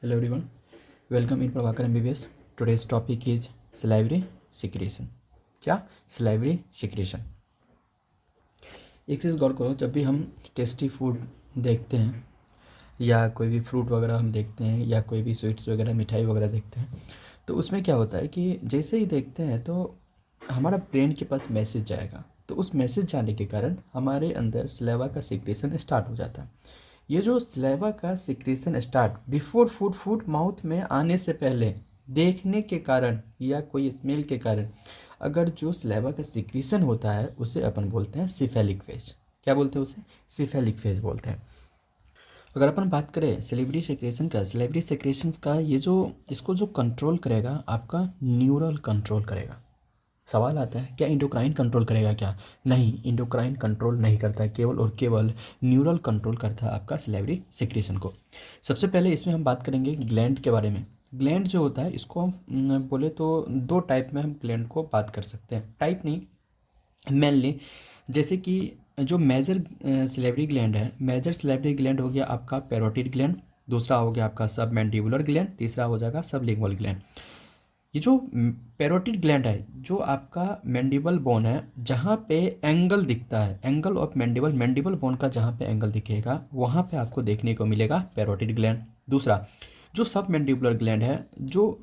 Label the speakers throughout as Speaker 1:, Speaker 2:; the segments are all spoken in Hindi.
Speaker 1: Hello everyone, welcome in Prabhakar MBBS. Today's topic is salivary secretion. क्या salivary secretion? एक चीज़ गौर करो, जब भी हम टेस्टी फूड देखते हैं या कोई भी फ्रूट वगैरह हम देखते हैं या कोई भी स्वीट्स वगैरह मिठाई वगैरह देखते हैं तो उसमें क्या होता है कि जैसे ही देखते हैं तो हमारा ब्रेन के पास मैसेज जाएगा, तो उस मैसेज जाने के कारण हमारे अंदर सलेवा का सिक्रेशन स्टार्ट हो जाता है। ये जो सलेवा का secretion start before food mouth में आने से पहले देखने के कारण या कोई स्मेल के कारण अगर जो सलेवा का सिक्रेशन होता है उसे अपन बोलते हैं सिफेलिक फेज। क्या बोलते हैं उसे? सिफेलिक फेज बोलते हैं। अगर अपन बात करें सेलिब्री सेक्रेशन का ये जो इसको जो कंट्रोल करेगा आपका न्यूरल कंट्रोल करेगा। सवाल आता है क्या इंडोक्राइन कंट्रोल करेगा? क्या नहीं, इंडोक्राइन कंट्रोल नहीं करता, केवल और केवल न्यूरल कंट्रोल करता है आपका सेलिब्री सेक्रेशन को। सबसे पहले इसमें हम बात करेंगे ग्लैंड के बारे में। ग्लैंड जो होता है इसको हम बोले तो दो टाइप में हम ग्लैंड को बात कर सकते हैं, टाइप नहीं मेनली। जैसे कि जो मेजर सेलिब्री ग्लैंड है, मेजर सेलिब्री ग्लैंड हो गया आपका पैरोटिड ग्लैंड, दूसरा हो गया आपका सब मैंडिबुलर ग्लैंड, तीसरा हो जाएगा सबलिंगुअल ग्लैंड। ये जो पैरोटिड ग्लैंड है जो आपका मैंडिबल बोन है, जहाँ पे एंगल दिखता है, एंगल ऑफ मैंडिबल बोन का जहाँ पे एंगल दिखेगा वहाँ पे आपको देखने को मिलेगा पैरोटिड ग्लैंड। दूसरा जो सब मैंडिबुलर ग्लैंड है, जो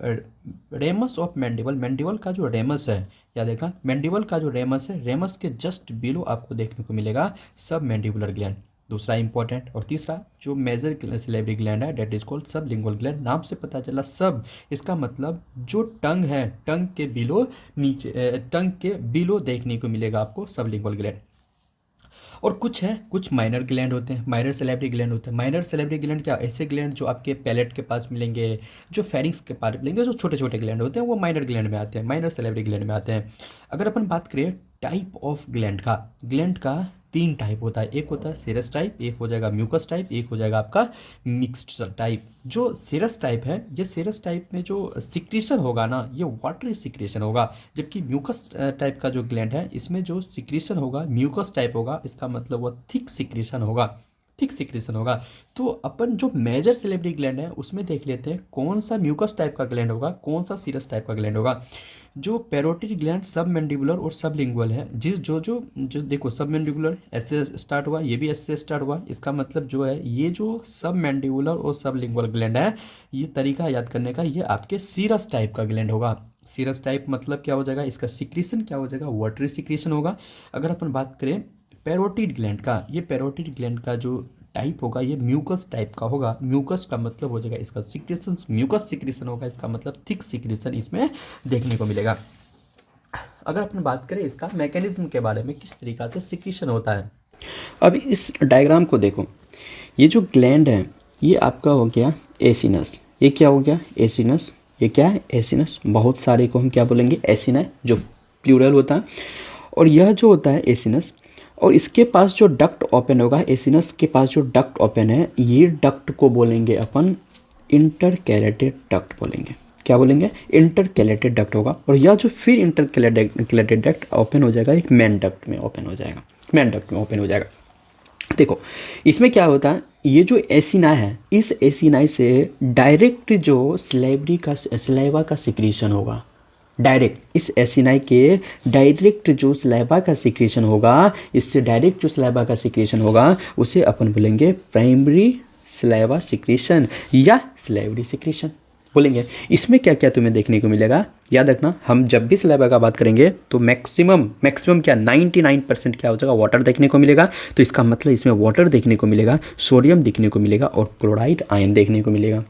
Speaker 1: रेमस ऑफ मैंडिबल का जो रेमस है, याद रखना मैंडिबल का जो रेमस है, रेमस के जस्ट बिलो आपको देखने को मिलेगा सब मैंडिबुलर ग्लैंड, दूसरा इंपॉर्टेंट। और तीसरा जो मेजर सेलेब्री ग्लैंड है डेट इज कॉल्ड सब लिंगुअल ग्लैंड। नाम से पता चला सब, इसका मतलब जो टंग है, टंग के बिलो नीचे, टंग के बिलो देखने को मिलेगा आपको सब लिंगुअल ग्लैंड। और कुछ माइनर ग्लैंड होते हैं, माइनर सेलेब्री ग्लैंड होते हैं। माइनर सेलेब्री ग्लैंड क्या? ऐसे ग्लैंड जो आपके पैलेट के पास मिलेंगे, जो फेरिंग्स के पास मिलेंगे, जो छोटे छोटे ग्लैंड होते हैं वो माइनर ग्लैंड में आते हैं, माइनर सेलेब्री ग्लैंड में आते हैं। अगर अपन बात करें टाइप ऑफ ग्लैंड का तीन टाइप होता है। एक होता है सीरस टाइप, एक हो जाएगा म्यूकस टाइप, एक हो जाएगा आपका मिक्स्ड टाइप। जो सीरस टाइप है, ये सीरस टाइप में जो सिक्रीशन होगा ना, ये वाटरी सिक्रीशन होगा। जबकि म्यूकस टाइप का जो ग्लैंड है इसमें जो सिक्रीशन होगा म्यूकस टाइप होगा, इसका मतलब वो थिक सिक्रीशन होगा। तो अपन जो मेजर सेलेब्री ग्लैंड है उसमें देख लेते हैं कौन सा म्यूकस टाइप का ग्लैंड होगा, कौन सा सीरस टाइप का ग्लैंड होगा। जो पैरोटिड ग्लैंड सब मैंडिबुलर और सब लिंगुअल है, जो देखो सब मैंडिबुलर ऐसे स्टार्ट हुआ, ये भी ऐसे स्टार्ट हुआ, इसका मतलब जो है ये जो सब मैंडिबुलर और सब लिंगुअल ग्लैंड है, ये तरीका याद करने का, ये आपके सीरस टाइप का ग्लैंड होगा। सीरस टाइप मतलब क्या हो जाएगा, इसका सिक्रीशन क्या हो जाएगा, वाटरी सिक्रीशन होगा। अगर अपन बात करें पैरोटिड ग्लैंड का, ये पैरोटिड ग्लैंड का जो टाइप होगा ये म्यूकस टाइप का होगा। म्यूकस का मतलब हो जाएगा इसका सिक्रेशन, म्यूकस सिक्रेशन होगा, इसका मतलब थिक सिक्रेशन इसमें देखने को मिलेगा। अगर अपन बात करें इसका मैकेनिज्म के बारे में, किस तरीका से सिक्रेशन होता है, अब इस डायग्राम को देखो। ये जो ग्लैंड है ये आपका हो गया एसिनस, ये क्या हो गया एसिनस, ये क्या है एसिनस, बहुत सारे को हम क्या बोलेंगे एसिना, जो प्लूरल होता है। और यह जो होता है एसिनस, और इसके पास जो डक्ट ओपन होगा, एसिनस के पास जो डक्ट ओपन है, ये डक्ट को बोलेंगे अपन इंटरकैलेटेड डक्ट बोलेंगे। क्या बोलेंगे? इंटरकैलेटेड डक्ट होगा। और यह जो फिर इंटरकैलेटेड डक्ट ओपन हो जाएगा एक मेन डक्ट में ओपन हो जाएगा, देखो इसमें क्या होता है, ये जो एसिना है, इस एसिनाई से डायरेक्ट जो सलाइवा का सिक्रीशन होगा, डायरेक्ट इस एसिनाई के डायरेक्ट जो सलाइवा का सिक्रेशन होगा, इससे डायरेक्ट जो सलाइवा का सिक्रेशन होगा उसे अपन बोलेंगे प्राइमरी सलाइवा सिक्रेशन या सलाइवरी सिक्रेशन बोलेंगे। इसमें क्या क्या तुम्हें देखने को मिलेगा, याद रखना, हम जब भी सलाइवा का बात करेंगे तो मैक्सिमम क्या 99% क्या हो जाएगा, वाटर देखने को मिलेगा। तो इसका मतलब इसमें वाटर देखने को मिलेगा, सोडियम देखने को मिलेगा और क्लोराइड आयन देखने को मिलेगा।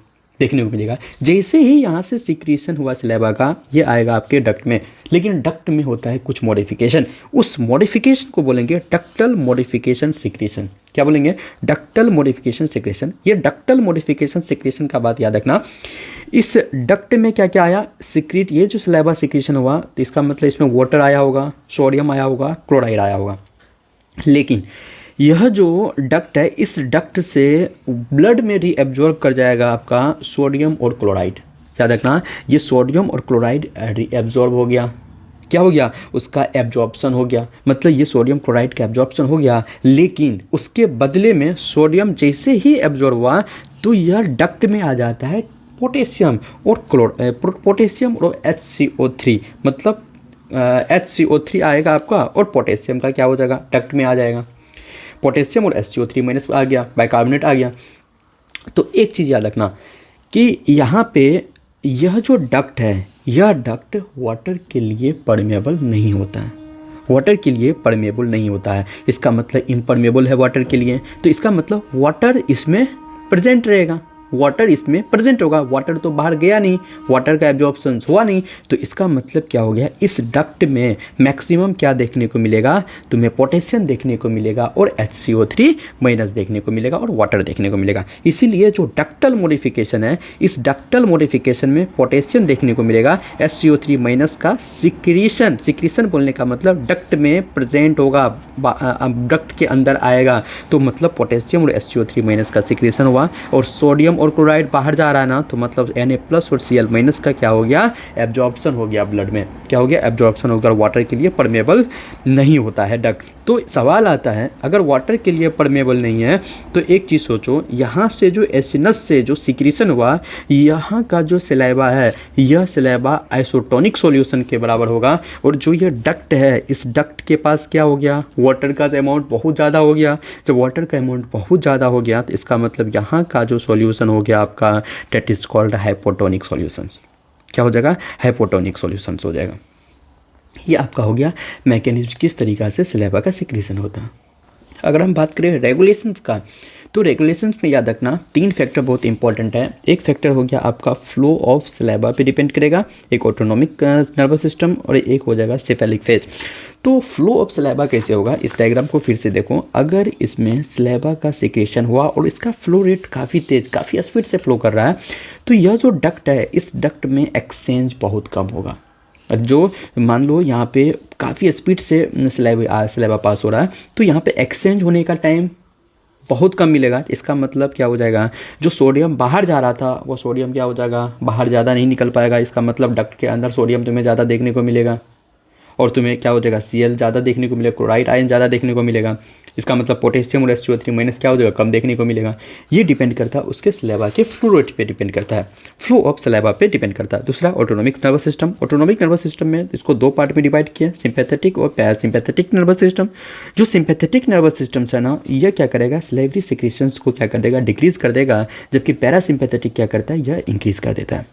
Speaker 1: जैसे ही यहाँ से सिक्रीशन हुआ सलाइवा का, ये आएगा आपके डक्ट में। लेकिन डक्ट में होता है कुछ मॉडिफिकेशन, उस मॉडिफिकेशन को बोलेंगे डक्टल मॉडिफिकेशन सिक्रीशन। क्या बोलेंगे? Ductal modification secretion. ये डक्टल मॉडिफिकेशन सिक्रीशन का बात याद रखना। इस डक्ट में क्या क्या आया सिक्रीट, ये जो सलाइवा सिक्रीशन हुआ तो इसका मतलब इसमें वाटर आया होगा, सोडियम आया होगा, क्लोराइड आया होगा। लेकिन यह जो डक्ट है, इस डक्ट से ब्लड में रीएब्जॉर्ब कर जाएगा आपका सोडियम और क्लोराइड। याद रखना, ये सोडियम और क्लोराइड रीएब्जॉर्ब हो गया, क्या हो गया, उसका एब्जॉर्प्शन हो गया, मतलब ये सोडियम क्लोराइड का एब्जॉर्प्शन हो गया। लेकिन उसके बदले में सोडियम जैसे ही एब्जॉर्ब हुआ तो यह डक्ट में आ जाता है पोटेशियम और पोटेशियम और HCO3, मतलब HCO3 आएगा आपका और पोटेशियम का क्या हो जाएगा, डक्ट में आ जाएगा। पोटेशियम और HCO3 माइनस आ गया, बाइकार्बोनेट आ गया। तो एक चीज़ याद रखना कि यहाँ पे यह जो डक्ट है, यह डक्ट वाटर के लिए परमेबल नहीं होता है, वाटर के लिए परमेबल नहीं होता है। इसका मतलब इम्परमेबल है वाटर के लिए, तो इसका मतलब वाटर इसमें प्रेजेंट रहेगा, वाटर इसमें प्रेजेंट होगा। वाटर तो बाहर गया नहीं, वाटर का एब्जॉर्प्शन हुआ नहीं, तो इसका मतलब क्या हो गया, इस डक्ट में मैक्सिमम क्या देखने को मिलेगा, तुम्हें पोटेशियम देखने को मिलेगा और HCO3 माइनस देखने को मिलेगा और वाटर देखने को मिलेगा। इसीलिए जो डक्टल मॉडिफिकेशन है, इस डक्टल मॉडिफिकेशन में पोटेशियम देखने को मिलेगा, HCO3 माइनस का सिक्रीशन बोलने का मतलब डक्ट में प्रेजेंट होगा, डक्ट के अंदर आएगा, तो मतलब पोटेशियम और HCO3 माइनस का सिक्रीशन हुआ। और सोडियम और क्लोराइड बाहर जा रहा है ना, तो मतलब Na+ और Cl- का क्या हो गया, एब्जॉर्प्शन हो गया ब्लड में, क्या हो गया, एब्जॉर्प्शन हो गया। वाटर के लिए परमेबल नहीं होता है डक्ट। तो सवाल आता है, अगर वाटर के लिए परमेबल नहीं है तो एक चीज़ सोचो, यहाँ से जो एसिनस से जो सिक्रीशन हुआ, यहाँ का जो सलाइवा है, यह सलाइवा आइसोटोनिक सॉल्यूशन के बराबर होगा। और जो ये डक्ट है, इस डक्ट के पास क्या हो गया, वाटर का अमाउंट बहुत ज़्यादा हो गया। जब वाटर का अमाउंट बहुत ज़्यादा हो गया तो इसका मतलब यहाँ का जो सॉल्यूशन हो गया आपका, that is called hypotonic solutions. क्या हो जाएगा, हाइपोटोनिक सॉल्यूशंस हो जाएगा। ये आपका हो गया मैकेनिज्म, किस तरीक़ा से सलाइवा का सिक्रीशन होता है। अगर हम बात करें रेगुलेशंस का, तो रेगुलेशंस में याद रखना 3 फैक्टर बहुत इंपॉर्टेंट है। एक फैक्टर हो गया आपका फ्लो ऑफ सलाइवा पे डिपेंड करेगा, एक ऑटोनॉमिक नर्वस सिस्टम और एक हो जाएगा सेफेलिक फेज। तो फ्लो ऑफ सलाइवा कैसे होगा, इस डायग्राम को फिर से देखो। अगर इसमें सलाइवा का सिक्रेशन हुआ और इसका फ्लो रेट काफ़ी तेज, काफ़ी स्पीड से फ्लो कर रहा है, तो यह जो डक्ट है, इस डक्ट में एक्सचेंज बहुत कम होगा। जो मान लो यहाँ पे काफ़ी स्पीड से सलाइवा पास हो रहा है, तो यहाँ पे एक्सचेंज होने का टाइम बहुत कम मिलेगा। इसका मतलब क्या हो जाएगा, जो सोडियम बाहर जा रहा था वो सोडियम क्या हो जाएगा, बाहर ज़्यादा नहीं निकल पाएगा। इसका मतलब डक्ट के अंदर सोडियम तुम्हें ज़्यादा देखने को मिलेगा और तुम्हें क्या हो जाएगा, Cl ज़्यादा देखने को मिलेगा, क्लोराइड आयन ज़्यादा देखने को मिलेगा। इसका मतलब पोटेशियम और HCO3 माइनस क्या हो जाएगा, कम देखने को मिलेगा। ये डिपेंड करता है उसके सलाइवा के फ्लो रेट पे डिपेंड करता है, फ्लो ऑफ सलाइवा पे डिपेंड करता है। दूसरा autonomic nervous system. Autonomic nervous system में इसको 2 पार्ट में डिवाइड किया, सिंपैथेटिक और पैरासिम्पैथेटिक नर्वस सिस्टम। जो सिंपैथेटिक नर्वस सिस्टम है ना, यह क्या करेगा, सलाइवरी सिक्रीशंस को क्या कर देगा, डिक्रीज कर देगा, जबकि पैरासिम्पैथेटिक क्या करता है, यह इंक्रीज कर देता है,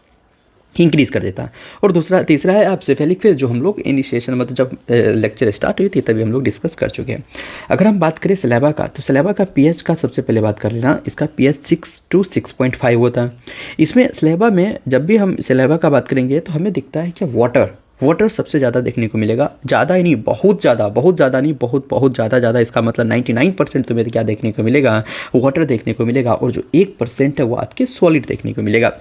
Speaker 1: इंक्रीज़ कर देता है। और तीसरा है आप सेफेलिक फेज, जो हम लोग इनिशिएशन मतलब जब लेक्चर स्टार्ट हुई थी तभी हम लोग डिस्कस कर चुके हैं। अगर हम बात करें सलाइवा का, तो सलाइवा का पीएच का सबसे पहले बात कर लेना। इसका पीएच 6 to 6.5 होता है। इसमें सलाइवा में जब भी हम सलाइवा का बात करेंगे तो हमें दिखता है कि वाटर सबसे ज़्यादा देखने को मिलेगा। ज़्यादा ही नहीं, बहुत ज़्यादा नहीं, बहुत ज़्यादा। इसका मतलब 99% तुम्हें क्या देखने को मिलेगा, वाटर देखने को मिलेगा। और जो 1% है वो आपके सॉलिड देखने को मिलेगा।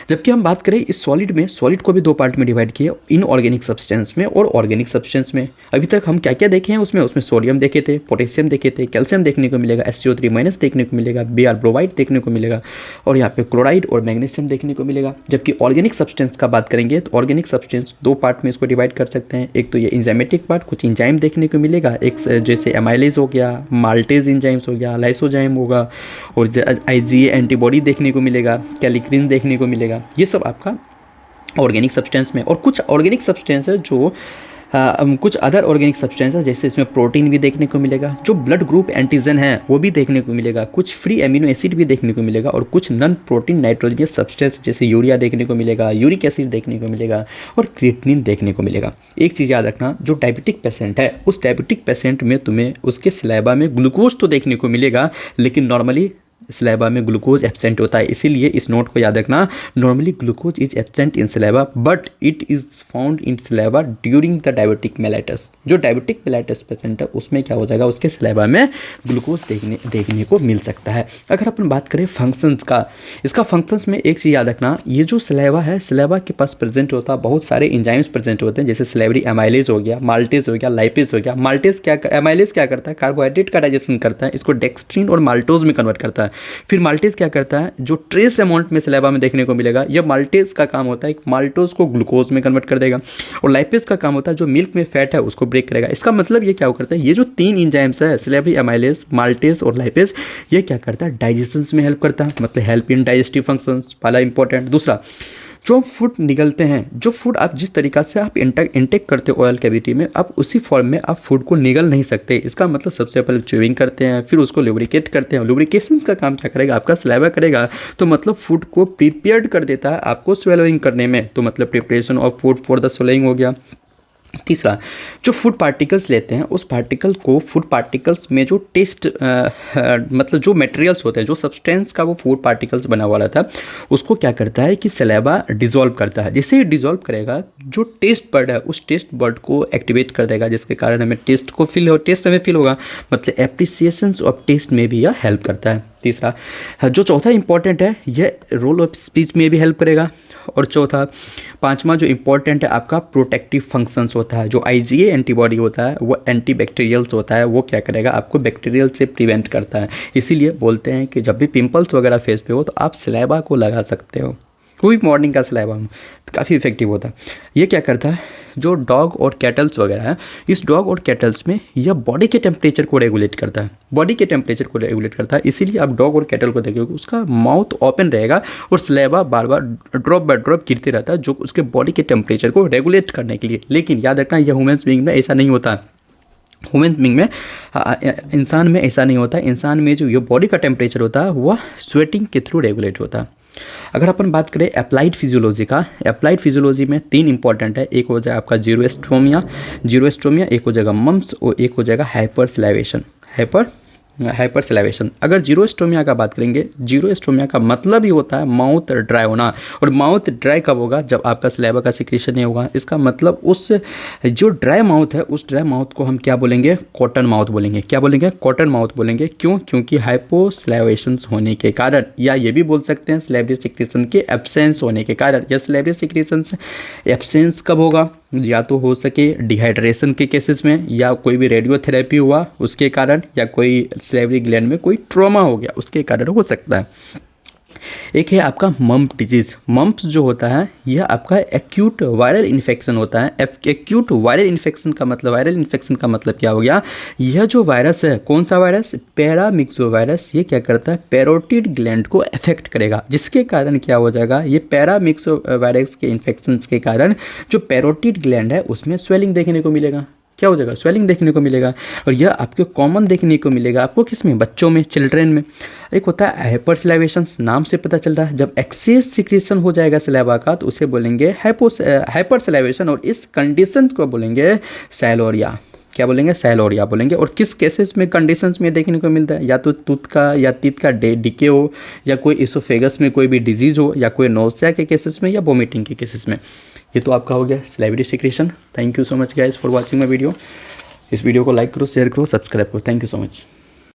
Speaker 1: जबकि हम बात करें इस सॉलिड में, सॉलिड को भी 2 पार्ट में डिवाइड किए, इनऑर्गेनिक सब्सटेंस में और ऑर्गेनिक सब्सटेंस में। अभी तक हम क्या क्या देखे हैं उसमें सोडियम देखे थे, पोटेशियम देखे थे, कैल्शियम देखने को मिलेगा, HCO3 माइनस देखने को मिलेगा, Br ब्रोमाइड देखने को मिलेगा और यहाँ पे क्लोराइड और मैग्नीशियम देखने को मिलेगा। जबकि ऑर्गेनिक सब्सटेंस का बात करेंगे तो ऑर्गेनिक सब्सटेंस 2 पार्ट में इसको डिवाइड कर सकते हैं। एक तो ये इंजाइमेटिक पार्ट, कुछ इंजाइम देखने को मिलेगा, एक जैसे एमाइलेज हो गया, माल्टेज इंजाइम्स हो गया, लाइसोजाइम होगा और IgA एंटीबॉडी देखने को मिलेगा, कैलिक्रिन देखने को मिलेगा। ये सब आपका ऑर्गेनिक सब्सटेंस में। और कुछ ऑर्गेनिक सब्सटेंस है जो कुछ अदर ऑर्गेनिक सब्सटेंस है, जैसे इसमें प्रोटीन भी देखने को मिलेगा, जो ब्लड ग्रुप एंटीजन है वो भी देखने को मिलेगा, कुछ फ्री एमिनो एसिड भी देखने को मिलेगा और कुछ नॉन प्रोटीन नाइट्रोजनियस सब्सटेंस जैसे यूरिया देखने को मिलेगा, यूरिक एसिड देखने को मिलेगा और क्रिएटिनिन देखने को मिलेगा। एक चीज़ याद रखना, जो डायबिटिक पेशेंट है उस डायबिटिक पेशेंट में तुम्हें उसके सलाइवा में ग्लूकोज तो देखने को मिलेगा, लेकिन नॉर्मली सलाइवा में ग्लूकोज एब्सेंट होता है। इसीलिए इस नोट को याद रखना, normally glucose is absent in saliva but it is found in saliva during the diabetic mellitus. जो डायबिटिक मेलाइटस पेशेंट है उसमें क्या हो जाएगा, उसके सलाइवा में ग्लूकोज देखने को मिल सकता है। अगर अपन बात करें फंक्शंस का, इसका फंक्शंस में एक चीज़ याद रखना, ये जो सलाइवा है, सलाइवा के पास प्रेजेंट होता है बहुत सारे एंजाइम्स प्रेजेंट होते हैं, जैसे सलाइवरी एमाइलेज हो गया, माल्टेज हो गया, लाइपेज हो गया। एमाइलेज क्या करता है, कार्बोहाइड्रेट का डाइजेशन करता है, इसको डेक्स्ट्रीन और माल्टोज में कन्वर्ट करता है। फिर माल्टेज क्या करता है, जो ट्रेस अमाउंट में सलाइवा में देखने को मिलेगा, यह माल्टेज का काम होता है माल्टोज को ग्लूकोज में कन्वर्ट कर देगा। और लाइपेज का काम होता है जो मिल्क में फैट है उसको ब्रेक करेगा। इसका मतलब ये क्या करता है, ये जो 3 इंजाइम्स है सलेवरी, एमाइलेज, माल्टेज और लाइपेज, ये क्या करता है, डाइजेशन में हेल्प करता है, मतलब हेल्प इन डाइजेस्टिव फंक्शंस, पहला इंपॉर्टेंट। दूसरा, जो फूड निकलते हैं, जो फूड आप जिस तरीका से आप इंटेक करते हो ऑयल कैविटी में, आप उसी फॉर्म में आप फूड को निगल नहीं सकते। इसका मतलब सबसे पहले च्यूइंग करते हैं, फिर उसको लुब्रिकेट करते हैं। लुब्रिकेशन का काम क्या करेगा, आपका सलाइवा करेगा, तो मतलब फूड को प्रिपेयर्ड कर देता है आपको स्वेलोइंग करने में, तो मतलब preparation of food for the swallowing हो गया। तीसरा, जो फूड पार्टिकल्स लेते हैं उस पार्टिकल को, फूड पार्टिकल्स में जो टेस्ट मतलब जो मटेरियल्स होते हैं, जो सब्सटेंस का वो फूड पार्टिकल्स बना हुआ था, उसको क्या करता है कि सलाइवा डिसॉल्व करता है। जैसे ही डिसॉल्व करेगा, जो टेस्ट बर्ड है उस टेस्ट बर्ड को एक्टिवेट कर देगा, जिसके कारण हमें टेस्ट हमें फील होगा, मतलब एप्रिसिएशन ऑफ टेस्ट में भी यह हेल्प करता है। तीसरा, जो चौथा इंपॉर्टेंट है, यह रोल ऑफ स्पीच में भी हेल्प करेगा। और चौथा, पांचवा जो इंपॉर्टेंट है आपका प्रोटेक्टिव फंक्शंस होता है, जो IgA एंटीबॉडी होता है वो एंटीबैक्टीरियल्स होता है, वो क्या करेगा, आपको बैक्टीरियल से प्रिवेंट करता है। इसीलिए बोलते हैं कि जब भी पिंपल्स वगैरह फेस पे हो तो आप सलाइवा को लगा सकते हो, कोई मॉर्निंग का सलाइवा तो काफ़ी इफेक्टिव होता है। ये क्या करता है, जो डॉग और कैटल्स वगैरह है, इस डॉग और कैटल्स में यह बॉडी के टेम्परेचर को रेगुलेट करता है, बॉडी के टेम्परेचर को रेगुलेट करता है। इसीलिए आप डॉग और कैटल को देखोगे उसका माउथ ओपन रहेगा और saliva bar bar drop by drop गिरते रहता है, जो उसके बॉडी के टेम्परेचर को रेगुलेट करने के लिए। लेकिन याद रखना, यह ह्यूमन्स बीइंग में ऐसा नहीं होता, ह्यूमन बीइंग में, इंसान में ऐसा नहीं होता। इंसान में जो ये बॉडी का टेम्परेचर होता है वह स्वेटिंग के थ्रू रेगुलेट होता है। अगर अपन बात करें अप्लाइड फिजियोलॉजी का, अप्लाइड फिजियोलॉजी में 3 इंपॉर्टेंट है, एक हो जाएगा आपका जीरोएस्टोमिया, एक हो जाएगा मम्प्स और एक हो जाएगा हाइपरसलाइवेशन। अगर जीरोएस्टोमिया का बात करेंगे, जीरोएस्टोमिया का मतलब ही होता है माउथ ड्राई होना। और माउथ ड्राई कब होगा, जब आपका सलाइवा का सिक्रेशन नहीं होगा। इसका मतलब उस जो ड्राई माउथ है, उस ड्राई माउथ को हम क्या बोलेंगे, कॉटन माउथ बोलेंगे। क्या बोलेंगे, कॉटन माउथ बोलेंगे। क्यों, क्योंकि हाइपोसलाइवेशन होने के कारण, या ये भी बोल सकते हैं सलाइवरी सिक्रेशन के एब्सेंस होने के कारण। या सलाइवरी सिक्रेशन एब्सेंस कब होगा, या तो हो सके डिहाइड्रेशन के केसेस में, या कोई भी रेडियोथेरेपी हुआ उसके कारण, या कोई सलाइवरी ग्लैंड में कोई ट्रॉमा हो गया उसके कारण हो सकता है। एक है आपका मम्प डिजीज। मम्प्स जो होता है यह आपका एक्यूट वायरल इन्फेक्शन होता है। एक्यूट वायरल इन्फेक्शन का मतलब क्या हो गया, यह जो वायरस है, कौन सा वायरस, पैरामिक्सो वायरस, ये क्या करता है, पैरोटिड ग्लैंड को अफेक्ट करेगा, जिसके कारण क्या हो जाएगा, ये पैरामिक्सो वायरस के इन्फेक्शन के कारण जो पैरोटिड ग्लैंड है उसमें स्वेलिंग देखने को मिलेगा। क्या हो जाएगा, स्वेलिंग देखने को मिलेगा। और यह आपको कॉमन देखने को मिलेगा, आपको किस में, बच्चों में, चिल्ड्रेन में। एक होता है हाइपरसलाइवेशन, नाम से पता चल रहा है, जब एक्सेस सिक्रेशन हो जाएगा सलाइवा का तो उसे बोलेंगे हाइपरसलाइवेशन, और इस कंडीशन को बोलेंगे सैलोरिया। क्या बोलेंगे, सैलोरिया बोलेंगे। और किस केसेस में, कंडीशंस में देखने को मिलता है, या तो टूथ का या टीथ का डिके हो, या कोई इसोफेगस में कोई भी डिजीज हो, या कोई नोसिया के केसेस में, या वोमिटिंग के केसेस में। ये तो आपका हो गया salivary secretion. Thank you so much guys for watching my video. इस वीडियो को लाइक करो, शेयर करो, सब्सक्राइब करो। Thank you so much.